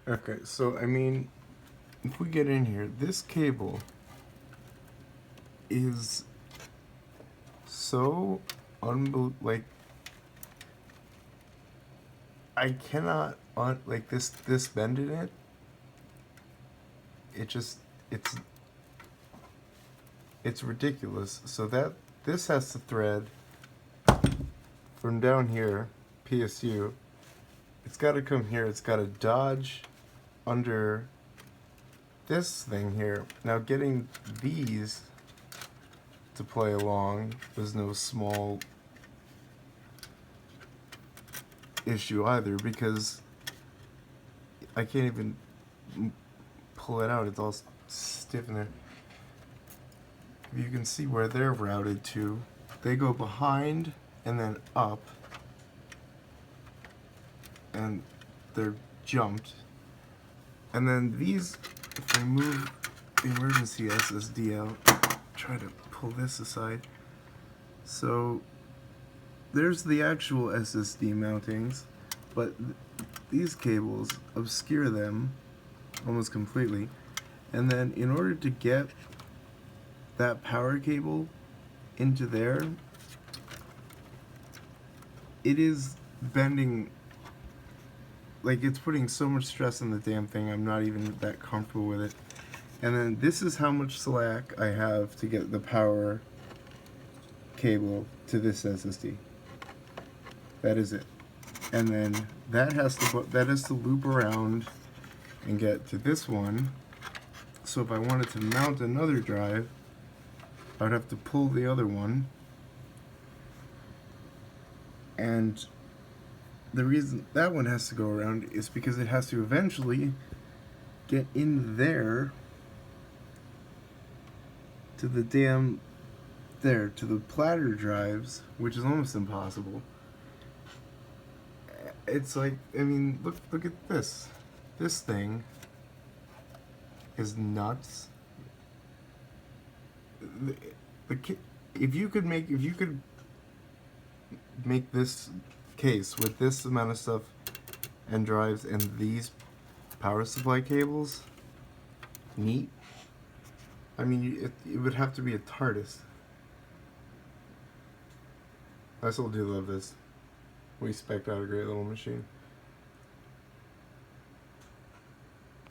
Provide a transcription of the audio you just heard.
Okay, so I mean, if we get in here, this cable is so like I cannot like this bend in it. It just it's it's ridiculous. So that this has to thread from down here, PSU. It's got to come here. It's got to dodge under this thing here. Now getting these to play along was no small issue either, because I can't even pull it out. It's all stiff in there. You can see where they're routed to. They go behind and then up, and they're jumped. And then these, if I move the emergency SSD out, try to pull this aside. So there's the actual SSD mountings, but these cables obscure them almost completely. And then in order to get that power cable into there, it is bending, like it's putting so much stress on the damn thing, I'm not even that comfortable with it. And then this is how much slack I have to get the power cable to this SSD. That is it. And then that has to loop around and get to this one. So if I wanted to mount another drive, I would have to pull the other one. And the reason that one has to go around is because it has to eventually get in there to the to the platter drives, which is almost impossible. It's like, I mean, look at this. This thing is nuts. If you could make this case with this amount of stuff and drives and these power supply cables neat, I mean, it would have to be a TARDIS. I still do love this. We spec'd out a great little machine.